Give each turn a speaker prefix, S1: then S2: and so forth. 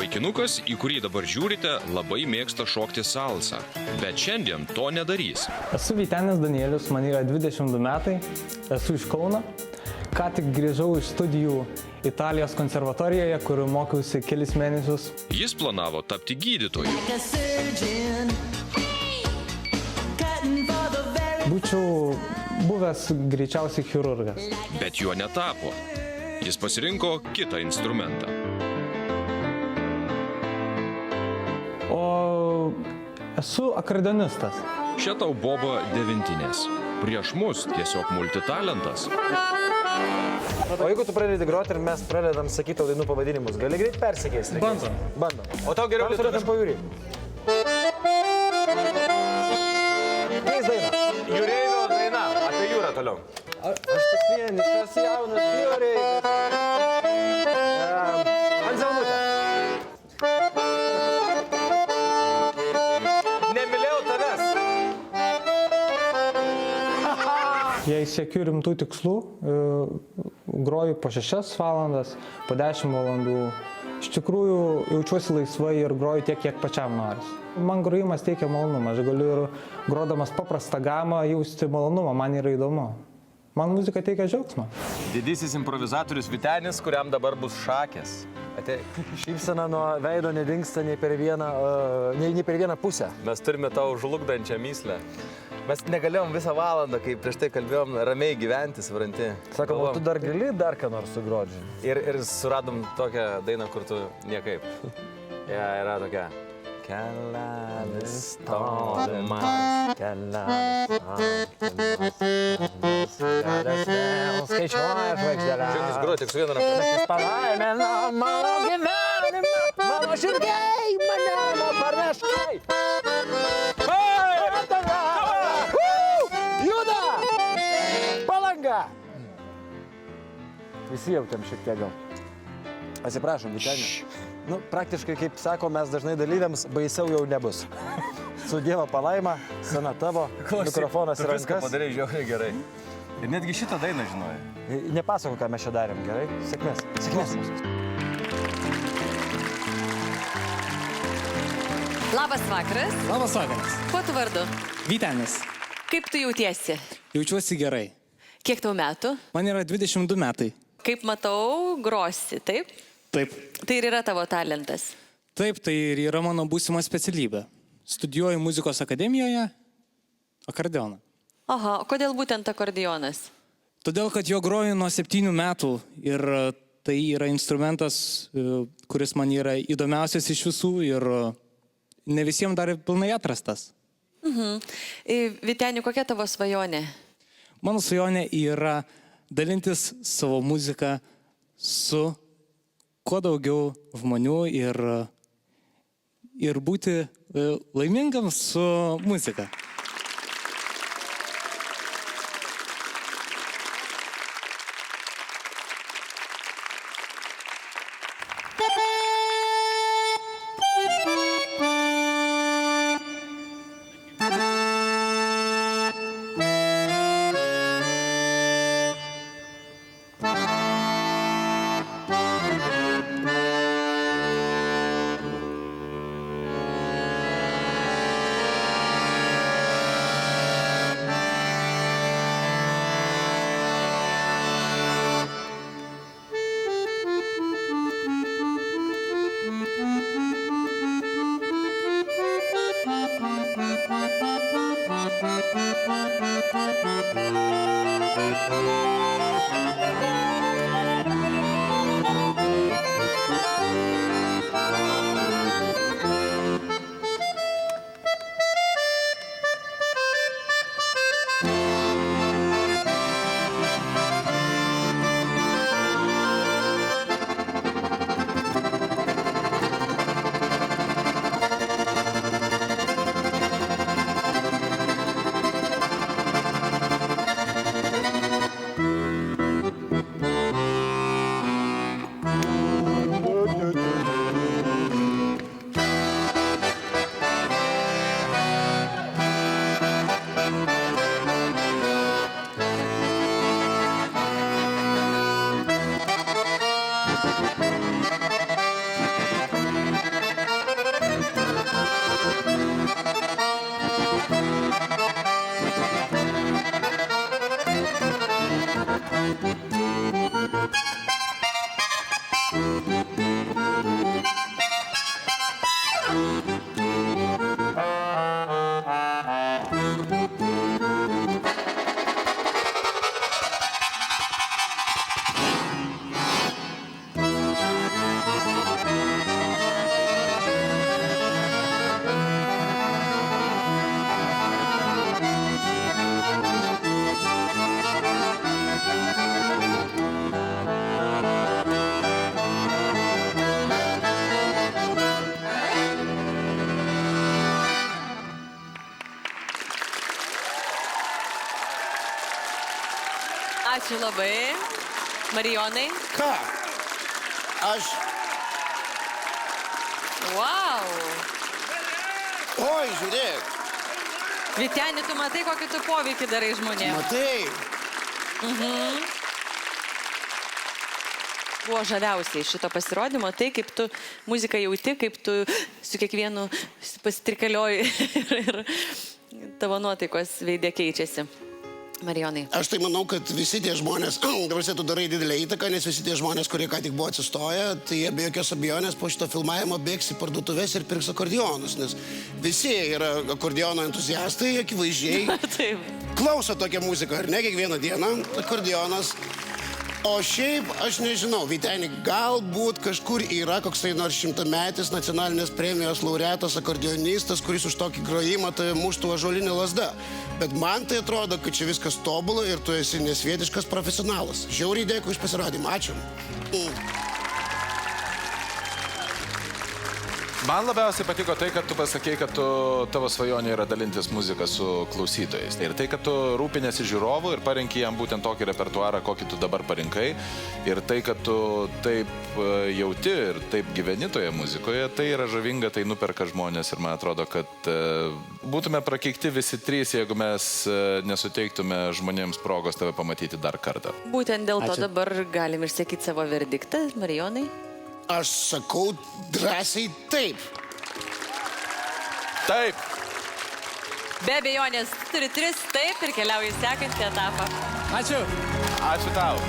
S1: Vaikinukas, į kurį dabar žiūrite, labai mėgsta šokti salsą, bet šiandien to nedarys.
S2: Esu Vytenis Danielius, man yra 22 metai, esu iš Kauno. Ką tik grįžau iš studijų Italijos konservatorijoje, kur mokiausi kelis mėnesius.
S1: Jis planavo tapti gydytoju.
S2: Būčiau buvęs greičiausiai chirurgas.
S1: Bet juo netapo. Jis pasirinko kitą instrumentą.
S2: O esu akordeonistas.
S1: Čia tau boba devintinės. Prieš mus tiesiog multitalentas.
S3: O jeigu tu pradedi groti ir mes pradedam sakyti tau dainų pavadinimus, gali greit persikeisti? Bandom. O tau geriau lietuviškai pajūrį. Keis daina. Jūreivio daina. Apie jūrą toliau. Aš tik vienišas jaunas jūreivis. Anzelmutė. Nemylėjau tavęs.
S2: Jei siekiu rimtų tikslų, groju po 6 valandas, po 10 valandų. Iš tikrųjų, jaučiuosi laisvai ir groju tiek, kiek pačiam noris. Man grojimas teikia malonumą. Aš galiu ir grodamas paprastą gamą jausti malonumą, man yra įdomu. Man muzika teikia džiaugsmą.
S3: Didysis improvizatorius Vytenis, kuriam dabar bus šakės. Šypsena nuo veido nedingsta nei per vieną pusę. Mes turime tau žlugdančią myslę. Mes negalėjom visą valandą, kaip prieš tai kalbėjom, ramiai gyventi, supranti. Sakom, o tu dar gali dar ką nors sugroti? Ir suradom tokią dainą, kur tu niekaip. Ja, yra tokia. Kelelis tolimas, kelelis tolimas, skaičiuoja žvaigždelę. Žiūrėkis gruoja tik su viena ranka. Jis palaimino mano gyvenimą, mano širgiai, mane parneškai. Juda! Palanga! Visi jautėm šiek tiek gal. Atsiprašom, Vytenė. Nu, praktiškai, kaip sako, mes dažnai dalyviams baisiau jau nebus. Su Dievo palaima, sena tavo, mikrofonas ir rankas.
S4: Viską padarai žiauriai gerai. Ir netgi šitą dainą žinojai.
S3: Nepasako, ką mes čia darėm, gerai? Sėkmės. Sėkmės.
S5: Labas vakaras.
S6: Labas vakaras.
S5: Kuo tu vardu?
S6: Vytenis.
S5: Kaip tu jautiesi?
S6: Jaučiuosi gerai.
S5: Kiek tau metų?
S6: Man yra 22 metai.
S5: Kaip matau, grosi, taip?
S6: Taip.
S5: Tai ir yra tavo talentas.
S6: Taip, tai ir yra mano būsima specialybė. Studijuoju muzikos akademijoje akordeoną.
S5: Aha, o kodėl būtent akordeonas?
S6: Todėl, kad jo groju nuo 7 metų ir tai yra instrumentas, kuris man yra įdomiausias iš visų ir ne visiems dar pilnai atrastas.
S5: Vyteni, kokia tavo svajonė?
S6: Mano svajonė yra dalintis savo muziką su kuo daugiau žmonių ir būti laimingam su muzika.
S5: Ačiū labai. Marijonai.
S7: Ką? Aš...
S5: Wow.
S7: Oi, žiūrėk.
S5: Vyteni, tu matai, kokį tu poveikį darai žmonėms.
S7: Matai?
S5: Buvo žaviausiai šito pasirodymo, tai kaip tu muziką jauti, kaip tu su kiekvienu pasitrikalioji ir tavo nuotaikos veidė keičiasi. Marijonai.
S7: Aš tai manau, kad visi tie žmonės, dabar tu darai didelę įtaką, nes visi tie žmonės, kurie ką tik buvo atsistoję, tai jie be jokios abejonės po šito filmavimo bėgs į parduotuvės ir pirks akordionus, nes visi yra akordiono entuziastai, akivaizdžiai
S5: Taip.
S7: klauso tokią muziką, ar ne, kiekvieną dieną akordionas. O šiaip, aš nežinau, Vyteni, galbūt kažkur yra koksai nors 100-metis nacionalinės premijos laureatas akordionistas, kuris už tokį grojimą tave muštų ąžuolinė lazda. Bet man tai atrodo, kad čia viskas tobula ir tu esi nesvietiškas profesionalas. Žiauriai dėkui už pasirodymą. Ačiū.
S8: Man labiausiai patiko tai, kad tu pasakei, kad tavo svajonė yra dalintis muziką su klausytojais. Ir tai, kad tu rūpinėsi žiūrovu ir parenki jam būtent tokį repertuarą, kokį tu dabar parinkai. Ir tai, kad tu taip jauti ir taip gyveni toje muzikoje, tai yra žavinga, tai nuperka žmonės. Ir man atrodo, kad būtume prakeikti visi trys, jeigu mes nesuteiktume žmonėms progos tave pamatyti dar kartą.
S5: Būtent dėl to
S2: Ačiū.
S5: dabar galim išsakyti savo verdiktą, Marijonai.
S7: Aš sakau drąsiai taip.
S8: Taip!
S5: Be abejonės, turi 3 taip ir keliauji į sekantį etapą.
S6: Ačiū.
S8: Ačiū tau.